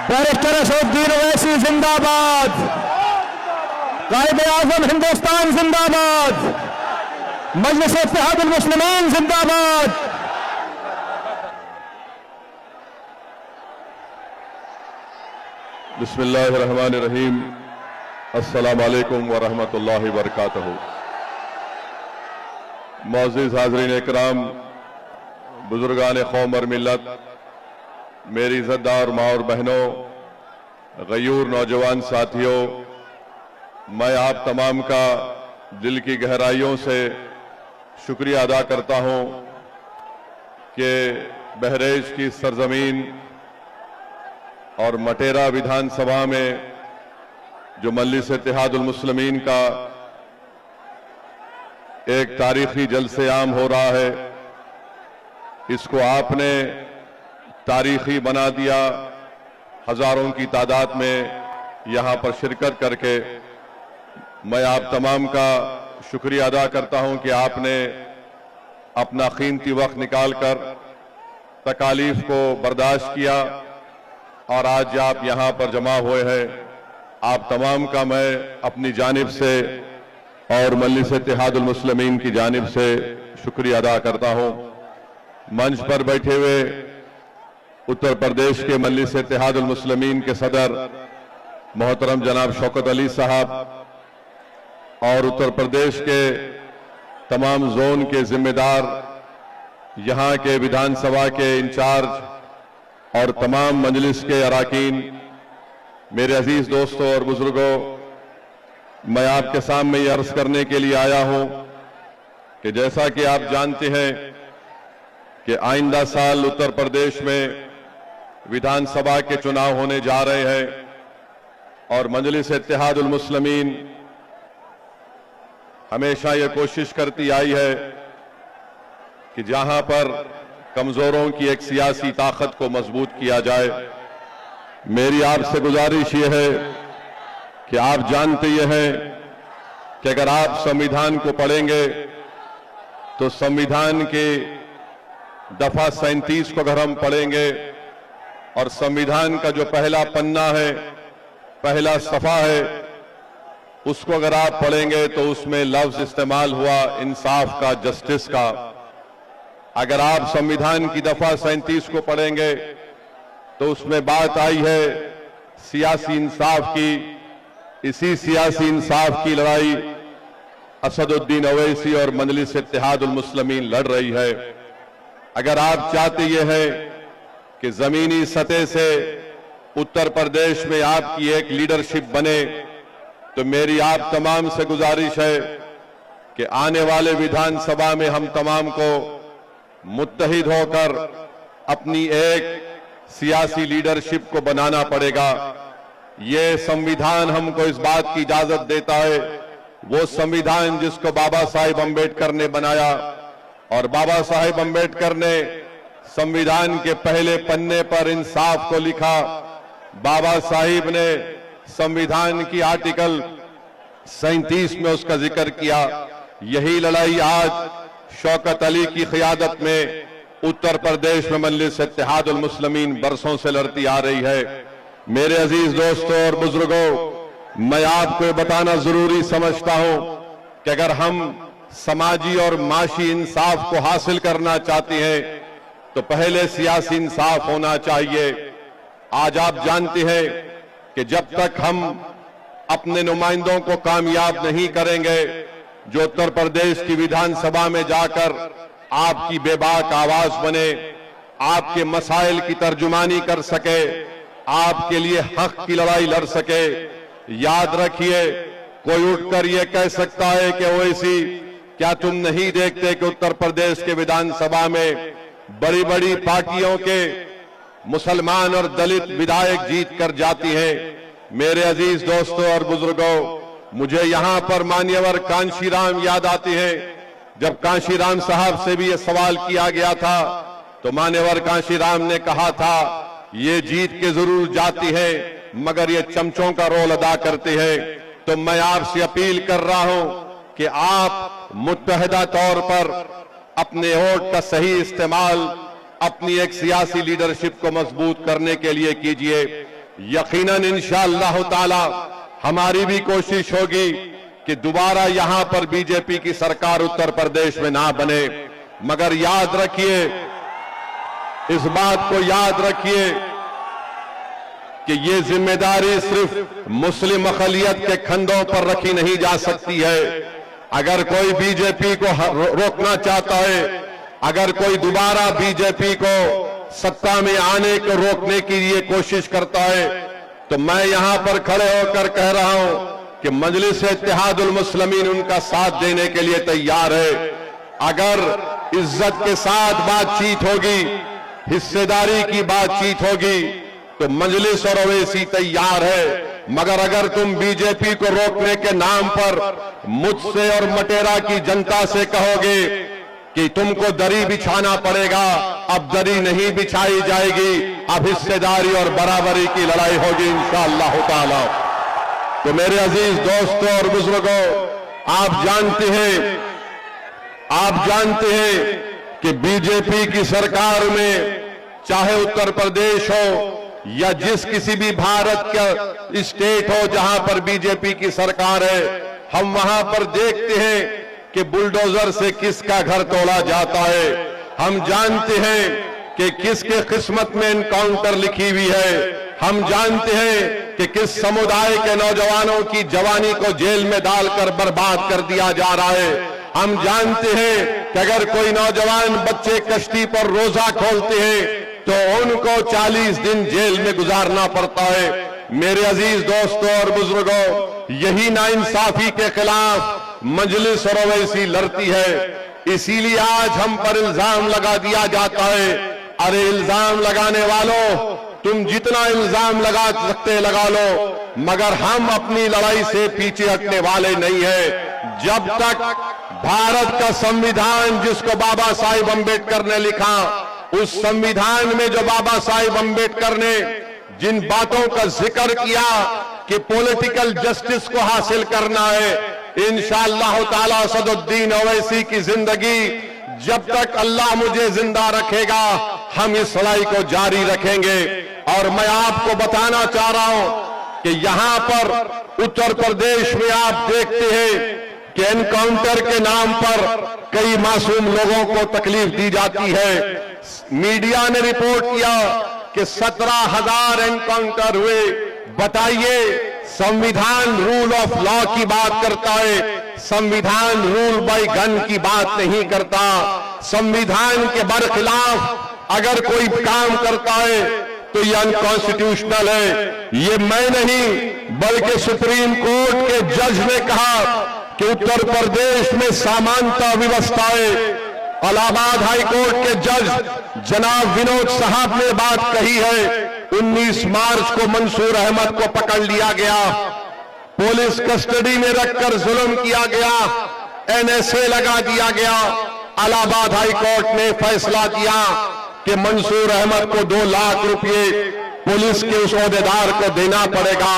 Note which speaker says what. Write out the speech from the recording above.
Speaker 1: Barrister Asaduddin Owaisi जिंदाबाद। कायदे-ए-आज़म हिंदुस्तान जिंदाबाद। मजलिस-ए-इत्तेहादुल मुस्लिमीन जिंदाबाद।
Speaker 2: बिस्मिल्लाहिर्रहमानिर्रहीम। अस्सलामु अलैकुम व रहमतुल्लाहि व बरकातहू। मुअज़्ज़िज़ हाज़रीन इकराम, बुजुर्गान कौम और मिल्लत, मेरी इज़्ज़तदार माँ और बहनों, गयूर नौजवान साथियों, मैं आप तमाम का दिल की गहराइयों से शुक्रिया अदा करता हूँ कि बहरेज की सरजमीन और मटेरा विधानसभा में जो मजलिस-ए-इत्तेहादुल मुस्लिमीन का एक तारीखी जलसे आम हो रहा है, इसको आपने तारीखी बना दिया। हजारों की तादाद में यहां पर शिरकत करके मैं आप तमाम का शुक्रिया अदा करता हूं कि आपने अपना कीमती वक्त निकालकर तकालीफ को बर्दाश्त किया और आज आप यहां पर जमा हुए हैं। आप तमाम का मैं अपनी जानिब से और मजलिस-ए-इत्तेहादुल मुस्लिमीन की जानिब से शुक्रिया अदा करता हूं। मंच पर बैठे हुए उत्तर प्रदेश के मजलिस-ए-इत्तेहादुल मुस्लिमीन के सदर मोहतरम जनाब शौकत अली साहब और उत्तर प्रदेश के तमाम जोन के जिम्मेदार, यहां के विधानसभा के इंचार्ज और तमाम मजलिस के अराकीन, मेरे अजीज दोस्तों और बुजुर्गों, मैं आपके सामने ये अर्ज करने के लिए आया हूं कि जैसा कि आप जानते हैं कि आइंदा साल उत्तर प्रदेश में विधानसभा के चुनाव होने जा रहे हैं और मजलिस-ए-इत्तेहादुल मुस्लिमीन हमेशा ये कोशिश करती आई है कि जहां पर कमजोरों की एक सियासी ताकत को मजबूत किया जाए। मेरी आपसे गुजारिश ये है कि आप जानते ये हैं कि अगर आप संविधान को पढ़ेंगे तो संविधान के दफा 37 को अगर हम पढ़ेंगे और संविधान का जो पहला पन्ना है, पहला सफा है, उसको अगर आप पढ़ेंगे तो उसमें लफ्ज इस्तेमाल हुआ इंसाफ का, जस्टिस का। अगर आप संविधान की दफा 37 को पढ़ेंगे तो उसमें बात आई है सियासी इंसाफ की। इसी सियासी इंसाफ की लड़ाई असदुद्दीन ओवैसी और मजलिस-ए-इत्तेहादुल मुस्लिमीन लड़ रही है। अगर आप चाहते ये हैं कि जमीनी सतह से उत्तर प्रदेश में आपकी एक लीडरशिप बने, तो मेरी आप तमाम से गुजारिश है कि आने वाले विधानसभा में हम तमाम को मुत्तहिद होकर अपनी एक सियासी लीडरशिप को बनाना पड़ेगा। ये संविधान हमको इस बात की इजाजत देता है, वो संविधान जिसको बाबा साहिब अम्बेडकर ने बनाया, और बाबा साहिब अम्बेडकर ने संविधान के पहले पन्ने पर इंसाफ को लिखा। बाबा साहिब ने संविधान की आर्टिकल 37 में उसका जिक्र किया। यही लड़ाई आज शौकत अली की क़ियादत में उत्तर प्रदेश में मजलिस-ए-इत्तेहादुल मुस्लिमीन बरसों से लड़ती आ रही है। मेरे अजीज दोस्तों और बुजुर्गों, मैं आपको ये बताना जरूरी समझता हूं कि अगर हम समाजी और माशी इंसाफ को हासिल करना चाहते हैं तो पहले सियासी इंसाफ होना चाहिए। आज आप जानते हैं कि जब तक हम अपने नुमाइंदों को कामयाब नहीं करेंगे जो उत्तर प्रदेश की विधानसभा में जाकर आपकी बेबाक आवाज बने, आपके मसाइल की तर्जुमानी कर सके, आपके लिए हक की लड़ाई लड़ सके। याद रखिए, कोई उठकर यह कह सकता है कि ओवैसी, क्या तुम नहीं देखते कि उत्तर प्रदेश के विधानसभा में बड़ी बड़ी पार्टियों के मुसलमान और दलित विधायक जीत कर जाती हैं। मेरे अजीज दोस्तों और बुजुर्गों, मुझे यहां पर मान्यवर कांशीराम याद आते हैं। जब कांशीराम साहब से भी यह सवाल किया गया था तो मान्यवर कांशीराम ने कहा था, ये जीत के जरूर जाती है मगर ये चमचों का रोल अदा करते हैं। तो मैं आपसे अपील कर रहा हूं कि आप मुत्तहिदा तौर पर अपने वोट का सही इस्तेमाल अपनी एक सियासी लीडरशिप को मजबूत करने के लिए कीजिए। यकीनन इंशाअल्लाह ताला हमारी भी कोशिश होगी कि दोबारा यहां पर बीजेपी की सरकार उत्तर प्रदेश में ना बने। मगर याद रखिए, इस बात को याद रखिए कि ये जिम्मेदारी सिर्फ मुस्लिम अक़लियत के कंधों पर रखी नहीं जा सकती है। अगर कोई बीजेपी को रोकना चाहता है, अगर कोई दोबारा बीजेपी को सत्ता में आने को रोकने की ये कोशिश करता है, तो मैं यहां पर खड़े होकर कह रहा हूं कि मजलिस इत्तेहादुल मुस्लिमीन उनका साथ देने के लिए तैयार है। अगर इज्जत के साथ बातचीत होगी, हिस्सेदारी की बातचीत होगी, तो मजलिस और ओवैसी तैयार है। मगर अगर तुम बीजेपी को रोकने के नाम पर मुझसे और मटेरा की जनता से कहोगे कि तुमको दरी बिछाना पड़ेगा, अब दरी नहीं बिछाई जाएगी, अब हिस्सेदारी और बराबरी की लड़ाई होगी इंशाअल्लाह ताला। तो मेरे अजीज दोस्तों और बुजुर्गों, आप जानते हैं कि बीजेपी की सरकार में चाहे उत्तर प्रदेश हो या जिस किसी भी भारत का स्टेट हो जहां पर बीजेपी की सरकार है, हम वहां पर देखते हैं कि बुलडोजर से किसका घर तोड़ा जाता है। हम जानते हैं कि किसके किस्मत में एनकाउंटर लिखी हुई है। हम जानते हैं कि किस समुदाय के नौजवानों की जवानी को जेल में डालकर बर्बाद कर दिया जा रहा है। हम जानते हैं कि अगर कोई नौजवान बच्चे कश्ती पर रोजा खोलते हैं तो उनको 40 दिन जेल में गुजारना पड़ता है। मेरे अजीज दोस्तों और बुजुर्गों, यही नाइंसाफी के खिलाफ मजलिस और ओवैसी लड़ती है। इसीलिए आज हम पर इल्जाम लगा दिया जाता है। अरे इल्जाम लगाने वालों, तुम जितना इल्जाम लगा सकते लगा लो, मगर हम अपनी लड़ाई से पीछे हटने वाले नहीं है। जब तक भारत का संविधान, जिसको बाबा साहिब अम्बेडकर ने लिखा, उस संविधान में जो बाबा साहिब अम्बेडकर ने जिन बातों का जिक्र किया कि पॉलिटिकल जस्टिस को हासिल करना है, इंशाअल्लाह ताला असदुद्दीन ओवैसी की जिंदगी जब तक अल्लाह मुझे जिंदा रखेगा, हम इस लड़ाई को जारी रखेंगे। और मैं आपको बताना चाह रहा हूं कि यहां पर उत्तर प्रदेश में आप देखते हैं कि एनकाउंटर के नाम पर कई मासूम लोगों को तकलीफ दी जाती है। मीडिया ने रिपोर्ट किया कि 17,000 एनकाउंटर हुए। बताइए, संविधान रूल ऑफ लॉ की बात करता है, संविधान रूल बाय गन की बात नहीं करता। संविधान के बरखिलाफ अगर कोई काम करता है तो ये अनकॉन्स्टिट्यूशनल है। ये मैं नहीं बल्कि सुप्रीम कोर्ट के जज ने कहा कि उत्तर प्रदेश में समानता व्यवस्था है। इलाहाबाद हाई कोर्ट के जज जनाब विनोद साहब ने बात कही है। 19 मार्च को मंसूर अहमद को पकड़ लिया गया, पुलिस कस्टडी में रखकर जुल्म किया गया, एनएसए लगा दिया गया। इलाहाबाद हाई कोर्ट ने फैसला दिया कि मंसूर अहमद को 2 लाख रुपए पुलिस के उस ओहदेदार को देना पड़ेगा।